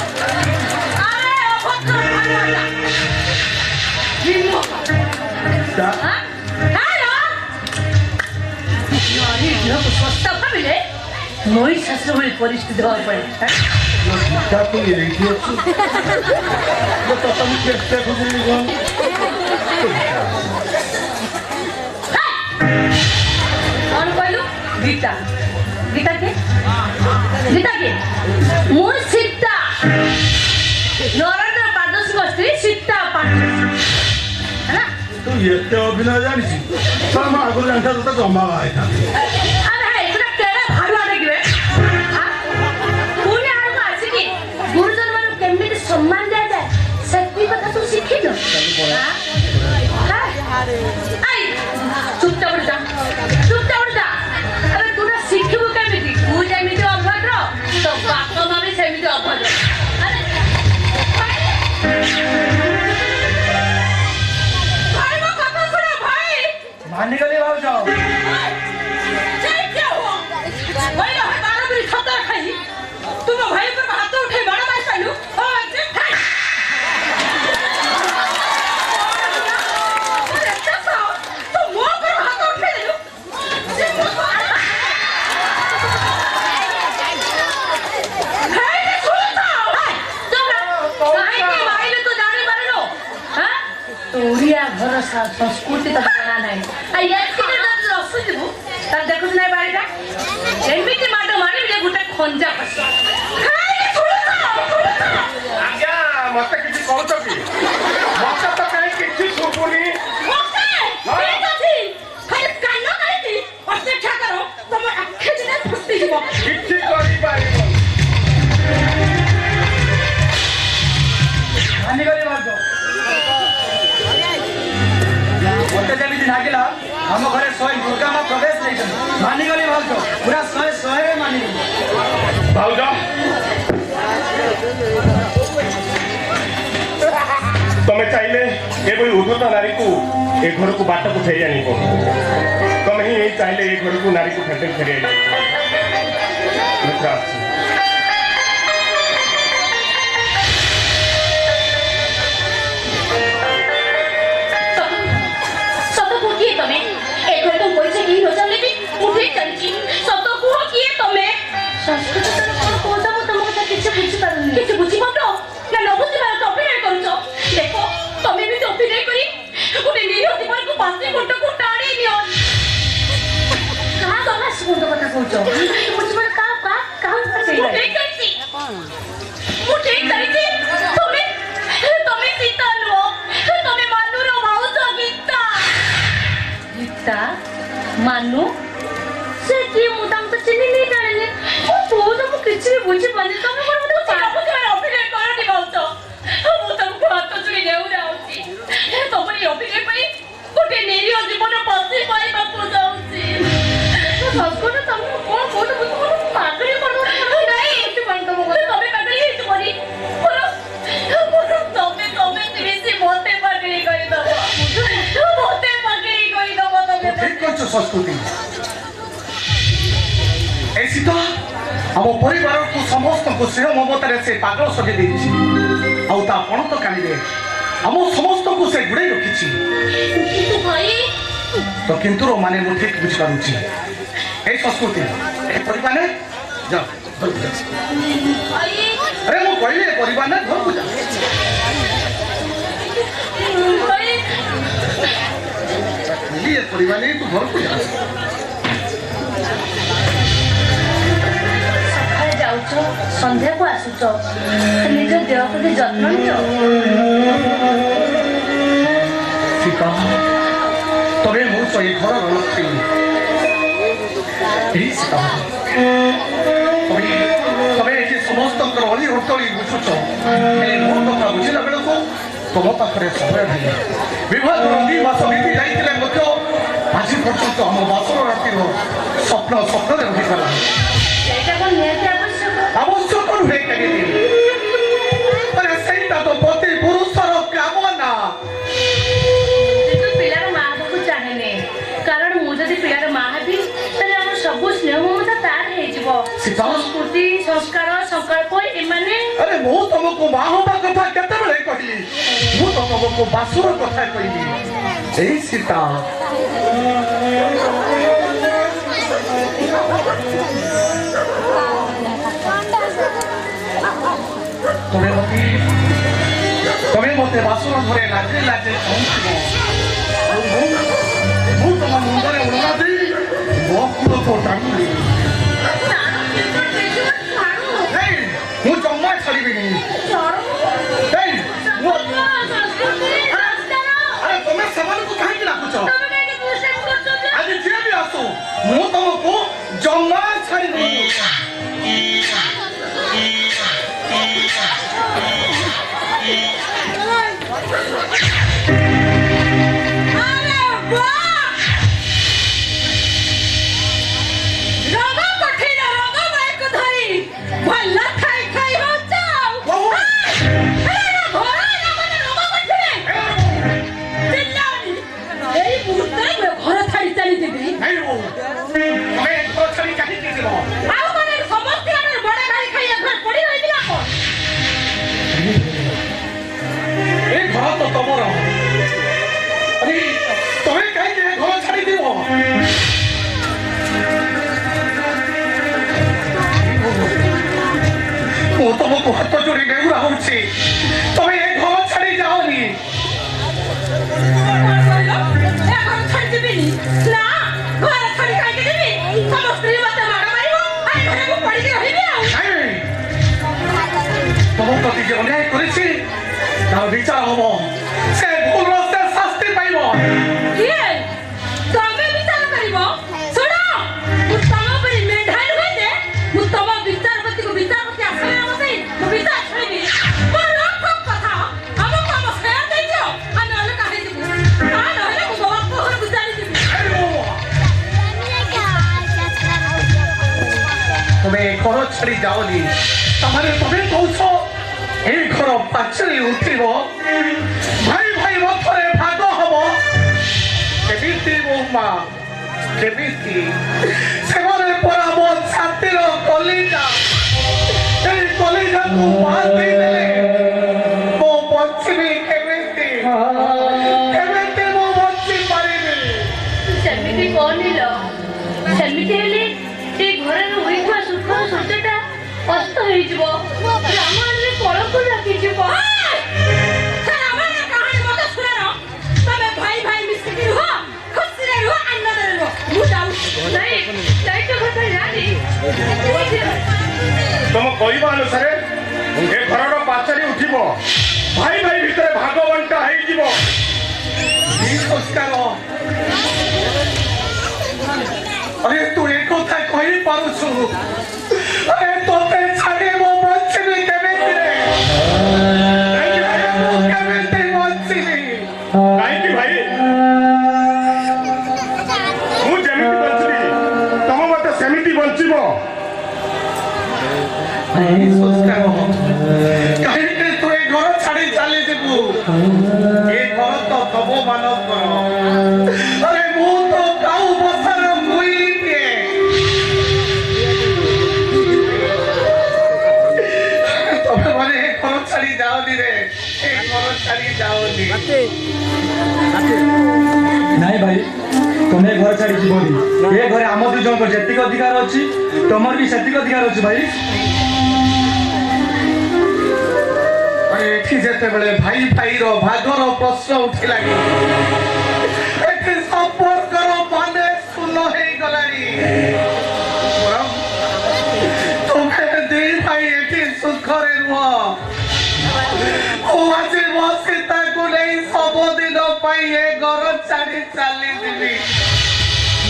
अरे अभद्र भाईवाला रिमोट हां हेलो यारी लोग सस्ता भाबिले मोई ससुरी परिस्थिति हो पड़े क्या तू ये देखी वो तो तुम कैसे खुजली गो कौन कहलु गीता गीता के मोर सीता नरेंद्र पादोस स्त्री सीता पादोस है ना तू एते अभिनय जानिছি तर म आगु जानता तो जमा आइता अरे है इतना केड़ा भाड़वा देखबे हां पुणे आर को आसी की गुरुजन मान केमिति सम्मान दे दे सत्य कथा तू सीखी लो हां आई चुपचाप उठ जा अरे तू ना सीखबो केमिति तू जेमिति अभद्र तो बाप मां भी सेमिति अभद्र अरे भाई वो कथा सुनो भाई मानी गली भाव जाओ जय क्या हुआ भाई ना बारह बजे खाता खाई तुम भाई पर हाथ उठे बड़ा बात चालू और जे खाई अरे कैसा तो मुंह पर हाथ उठे ले ओडिया घर संस्कृति तो जाना नहीं आ यार रसुजिबु तार देखुस नहीं बाड़ीटा एमिति माडो मारी जे गुटा खंजा पस ଆଜ୍ଞା ମତେ କିଛି କହୁଛ କି ମତେ ତ କାହିଁ କିଛି ଶୁଭୁନି ओके ठीक अछि खाली कान काईती अपेक्षा करो तुम आखे दिने फुटी जीवो କିଛି କରିପାରିବ मानी गली भाव जाओ मते जेमिति लागिला हम घरे 100 दुर्गा मां प्रवेश नहीं मानी गली भाव जाओ पूरा 100 रे मानी ଭାଉଜ ତମେ ଚାହିଁଲେ ଏଭଳି ଉଦ୍ଧତ ନାରୀକୁ ଏ ଘରକୁ ବାଟକୁ ଫେରି ଆଣିବ ତମେ ହିଁ ଚାହିଁଲେ ଏ ଘରକୁ ନାରୀକୁ ଫେରି ଆଣିବ କେହି ନ ଜାଣିଲେ ବି ମୁଁ ଠିକ୍ ଜାଣିଛି। ସତ କୁହ କିଏ ତମେ? ସଂସ୍କୃତରେ କଣ କହୁଛ ମୁଁ ତମ କଥା କିଛି ବୁଝିପାରୁନି। କିଛି ବୁଝିପାରୁନ ନା ନ ବୁଝିବାର ତ ଅଭିନୟ କରୁଛ? ଦେଖ ତମେ ଏମିତି ଅଭିନୟ କରି ଗୋଟେ ନିରୀହ ଜୀବନକୁ ପାଶି ଘଣ୍ଟକୁ ଟାଣି ନିଅ। କାହା କଥା ଶୁଣ କଥା କହୁଛ? ବୁଝିପାରୁନି କାହା ମୁଁ ଠିକ୍ ଜାଣିଛି। ମୁଁ ଠିକ୍ ଜାଣିଛି। ତମେ ସୀତା ନୁହଁ। ତମେ ମାନୁର ଭାଉଜ ଗୀତା। ଗୀତା ମାନୁ ସେ କିଏ? ମୁଁ ତାଙ୍କୁ ତ ଚିହ୍ନିନି ଜାଣିନି। ମୁଁ କହୁଛ ମୁଁ କିଛି ବି ବୁଝିପାରୁନି। ତମେ କଣ ମତେ ବୁଝିବାର ଅଭିନୟ କରନି ଭାଉଜ। ମୁଁ ତମକୁ ହାତ ଯୋଡ଼ି ନେଉଯାଉଛି। ତମରି ଅଭିନୟ ପାଇଁ ଗୋଟେ ନିରୀହ ଜୀବନ ପାଶି ପାଇବାକୁ ଯାଉଛି। ସଂସ୍କୃତ ତମେ କଣ କହୁଛ? ମୁଁ ତମକୁ ପାଗଳି କରିଦଉଛି। ନାଇଁ ବୁଝିପାରୁନି ତମ କଥା। ତମେ ପାଗଳି ହେଇଯିବନି। ତମେ ମିଶି ମତେ ପାଗଳି କରିଦବ। ମତେ ପାଗଳି କରିଦବ ତମେ। ঠিক করছো সংস্কৃতি। এই সীতা ଆମ ପରିବାରକୁ ସମସ୍ତଙ୍କୁ ସ୍ନେହ ମମତାରେ ସେ ପାଗଳ ସଜେଇ ଦେଇଛି। ଆଉ ତା ପଣତ କାନିରେ ଆମ ସମସ୍ତଙ୍କୁ ସେ ଗୁଡ଼େଇ ରଖିଛି। କିନ୍ତୁ ଭାଇ ତ କିନ୍ତୁ ମାନେ ମୁଁ ଠିକ ବୁଝିପାରୁଛି। এই ସଂସ୍କୃତି ଏ ପରିବାରେ ଯାଅ ଘରକୁ ଯାଅ। ଭାଇ ଆରେ ମୁଁ କହିଲି ଏ ପରିବାରେ ଘରକୁ ଯାଅ। ଭାଇ କହିଲି ଏ ପରିବାରେ ତୁ ଘରକୁ ଯାଅ। ସକାଳେ ଯାଉଛ ସନ୍ଧ୍ୟାକୁ ଆସୁଛ। ନିଜ ଦେହ ପ୍ରତି ଯତ୍ନ ନିଅ। ସୀତା ତମେ ହଉଛ ଏ ଘରର ଲକ୍ଷ୍ମୀ। এই ସୀତା ତମେ ଏଠି ସମସ୍ତଙ୍କର ଅଳି ଅର୍ତ୍ତଳି ବୁଝୁଛ। ହେଲେ ମୋ କଥା ବୁଝିଲା ବେଳକୁ ତମ ପାଖରେ ସମୟ ନାହିଁ। ବିବାହର 2 ମାସ ବିତି ଯାଇଥିଲେ ମଧ୍ୟ ଆଜି ପର୍ଯ୍ୟନ୍ତ ଆମ ବାସର ରାତିର ସ୍ୱପ୍ନରେ ରହିଗଲା। ସେଇଟା କଣ ନିହାତି ଆବଶ୍ୟକ? ଆବଶ୍ୟକ ନୁହେଁ କେମିତି? ଆରେ ସେଇଟା ତ ପ୍ରତି ପୁରୁଷର କାମନା। କିନ୍ତୁ ପିଲାର ମା ହେବାକୁ ଚାହେଁନି। କାରଣ ମୁଁ ଯଦି ପିଲାର ମା ହେବି ତାହେଲେ ଆମର ସବୁ ସ୍ନେହ ମମତା ତାର ହେଇଯିବ। ସୀତା ସଂସ୍କୃତି ସଂସ୍କାର ସଂକଳ୍ପ ଏମାନେ ଆରେ ମୁଁ ତମକୁ ମା ହବା କଥା କେତେବେଳେ କହିଲି? ମୁଁ ତ ତମକୁ ବାସୁର କଥା କହିଲି। এই ସୀତା ତମେ ମତେ ବାସୁର ଘରେ ଲାଜେ ଲାଜେ ପହଞ୍ଚିବ। ଆଉ ମୁଁ ତମ ମୁଣ୍ଡରେ ଉଡ଼ା ଦେଇ ମୋ କୁଳକୁ ଟାଣିବି। ମୁଁ ଜମା ଛାଡ଼ିବିନି। ଆରେ ତମେ ସେମାନଙ୍କୁ କାହିଁକି ଡାକୁଛ? ଆଜି ଯିଏ ବି ଆସୁ ମୁଁ ତମକୁ ଜମା ଛାଡ଼ିବିନି। ତମର ଆରେ ତମେ କାହିଁକି ଘର ଛାଡ଼ିଦିବ? ମୁଁ ତମକୁ ହାତ ଯୋଡ଼ି ନେଉରା ହଉଛି। ତମେ ଏ ଘର ଛାଡ଼ି ଯାଅନି। ତମ ପ୍ରତି ଯେ ଅନ୍ୟାୟ କରିଛି ତାର বিচার হব। সে ভুল রাস্তায় শাস্তি পাইব। তবে বিচার করিব? শুণ মু তম উপরে মেঢাই নুহে যে মু তম বিচারপতিকে বিচারপতি আসলে বসাই মু বিচার ছাড়িবি। মো রকম কথা আমাকে আমার শেয়ার দেইছ আমি অলগা হয়ে যাব। তা নহলে মু বাবা ঘরକୁ চালি যাবি। তুমি ঘর ছাড়ি যাওনি তাহলে তুমি কৌছ এই ঘর পাচুরি উঠিব। ভাই ভাই মধ্যে ভাগ হব। কেমিতি ମୋ ମା କେମିତି ସେମାନେ ପରା ମୋ ଛାତିର କଲିଜା। এই କଲିଜାକୁ ବାଦ ଦେଇଦେଲେ ମୁଁ ବଞ୍ଚିବି କେମିତି? କେମିତି ମୁଁ ବଞ୍ଚି ପାରିବି? ସେମିତି ଅନିଲ ସେମିତି ହେଲେ ଏ ଘରର ହୋଇଥିବା ସୁଖ ସୂର୍ଯ୍ୟଟା ଅସ୍ତ ହେଇଯିବ ରାମାୟଣରେ କଳକୁ ଲାଗିଯିବ। ସେ ରାମାୟଣ କାହାଣୀ ମତେ ଶୁଣାଅ। ତମେ ଭାଇ ଭାଇ ମିଶିକି ରୁହ, ଖୁସିରେ ରୁହ, ଆନନ୍ଦରେ ରୁହ। ମୁଁ ଯାଉଛି। ନାଇଁ ନାଇଁ ତ କଥା ଜାଣି ତମ କହିବା ଅନୁସାରେ ଏ ଘରର ପାଚେରୀ ଉଠିବ, ଭାଇ ଭାଇ ଭିତରେ ଭାଗ ବଣ୍ଟା ହେଇଯିବ। এই সংস্কার আরে তুই এই কথা কই পারুছু আরে তোতে ছাড়ে মো বঞ্চিবি কেমিতি রে কেমিতি বঞ্চিবি କାହିଁକି ଭାଇ ମୁଁ ଯେମିତି ବଞ୍ଚିବି ତମ ମତେ ସେମିତି ବଞ୍ଚିବ। এই সংস্কার কাহিনী তুই ঘর ছাড়ি চালি যাবু এই ঘর তো তব মানবর আরে মু তো কাউ বসার মুইলি দিয়ে তবে মানে এই ঘর ছাড়ি যাওনি রে এই ঘর ছাড়ি যাওনি ନାଇଁ ଭାଇ ତମେ ଘର ଛାଡି ଯିବନି। ଏ ଘରେ ଆମ ଦୁଇ ଜଣଙ୍କ ଯେତିକି ଅଧିକାର ଅଛି ତମର ବି ସେତିକି ଅଧିକାର ଅଛି ଭାଇ। ଏଠି ଯେତେବେଳେ ଭାଇ ଭାଇର ଭାଗର ପ୍ରଶ୍ନ ଉଠିଲା ଏଠି ସମ୍ପର୍କର ମାନେ ଶୂନ ହେଇଗଲାଣି। ତୁମେ ଦି ଭାଇ ଏଠି ସୁଖରେ ରୁହ। ମୁଁ ଆଜି ମୋ ସୀତାକୁ ନେଇ ସବୁଦିନ ପାଇଁ ଏ ଘର ଛାଡି ଚାଲିଯିବି।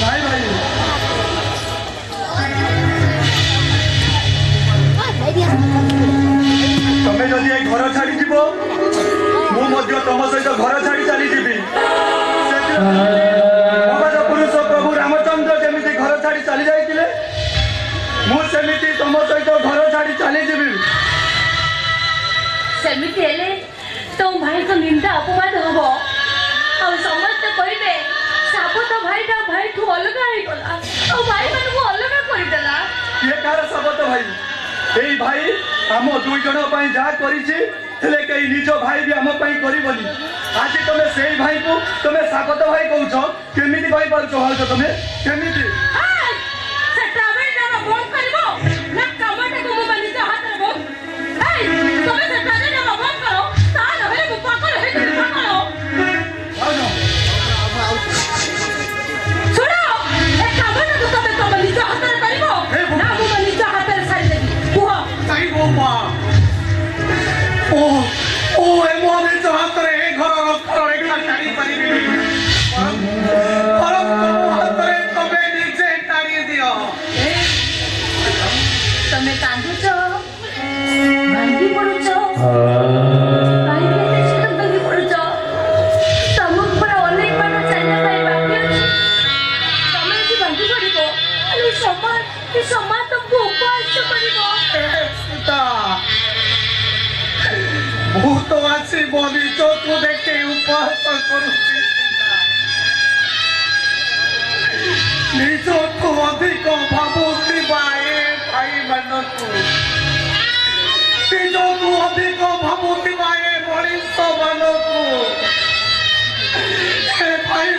ନାଇଁ ଭାଇ ତମେ ଯଦି ଏ ଘର ଛାଡି ଯିବ ମୁଁ ମଧ୍ୟ ତମ ସହିତ ଘର ଛାଡି ଚାଲିଯିବି। ଭଗବାନ ପୁରୁଷ ପ୍ରଭୁ ରାମଚନ୍ଦ୍ର ଯେମିତି ଘର ଛାଡି ଚାଲି ଯାଇଥିଲେ ମୁଁ ସେମିତି ତମ ସହିତ ଘର ଛାଡି ଚାଲିଯିବି। ସେମିତି ହେଲେ ତୋ ଭାଇଙ୍କ ନିନ୍ଦା ଅପମାନ ହବ ଆଉ ସମସ୍ତେ କହିବେ ସାବତ ଭାଇଟା ଭାଇଠୁ ଅଲଗା ହେଇଗଲା ଆଉ ଭାଇମାନଙ୍କୁ ଅଲଗା କରିଦେଲା। କିଏ କାହାର ସାବତ ଭାଇ? ଏଇ ଭାଇ ଆମ ଦୁଇ ଜଣ ପାଇଁ ଯାହା କରିଛି ହେଲେ କେହି ନିଜ ଭାଇ ବି ଆମ ପାଇଁ କରିବନି। ଆଜି ତମେ ସେଇ ଭାଇକୁ ତମେ ସାବତ ଭାଇ କହୁଛ, କେମିତି କହିପାରୁଛ ଭାଉଛ ତମେ? କେମିତି? ସେ ଟ୍ରାଭେଲଟାର ବନ୍ଦ କରିବ ନା କାମଟାକୁ ମୁଁ ନିଜ ହାତରେ ବନ୍ଦ? ତମେ ସେ ଟ୍ରାଭେଲଟାର ବନ୍ଦ କର, ତା ନହେଲେ ମୁଁ ପାଗଳ ହେଇଯିବି। ପାଗଳ ଶୁଣ, ଏ କାମଟାକୁ ତମେ ତମ ନିଜ ହାତରେ କରିବ ନା ମୁଁ ମୋ ନିଜ ହାତରେ ସାରିଦେବି? କୁହ। তাই বৌমা ও এমন নিজ হাତରେ ଏ ଘରର ରେଖା ଟାଣି ପାରିବିନି। ହାତରେ ତମେ ନିଜେ ଟାଣି ଦିଅ। ତମେ କାନ୍ଦୁଛ ଭାଙ୍ଗି ପଡୁଛ କାହିଁକି ଏତେ ଶୀଘ୍ର ଭାଙ୍ଗି ପଡୁଛ? ତମକୁ ପୁରା ଅନେକ ବାଟ ଚାଲିବା ପାଇଁ ବାକି ଅଛି। ତମେ ଯଦି ଭାଙ୍ଗି ପଡିବ ତାହେଲେ ସମାଜ ତମକୁ ଉପହାସ କରିବ। ସୀତା ମୁଁ ତ ଆସି ମୋ ନିଜକୁ ଦେଖି ଉପହାସ କରୁଛି। ନିଜଠୁ ଅଧିକ ଭାବୁଥିବା ଏ ଭାଇମାନଙ୍କୁ, ନିଜକୁ ଅଧିକ ଭାବୁଥିବା ଏ ମଣିଷମାନଙ୍କୁ, ଏ ଭାଇ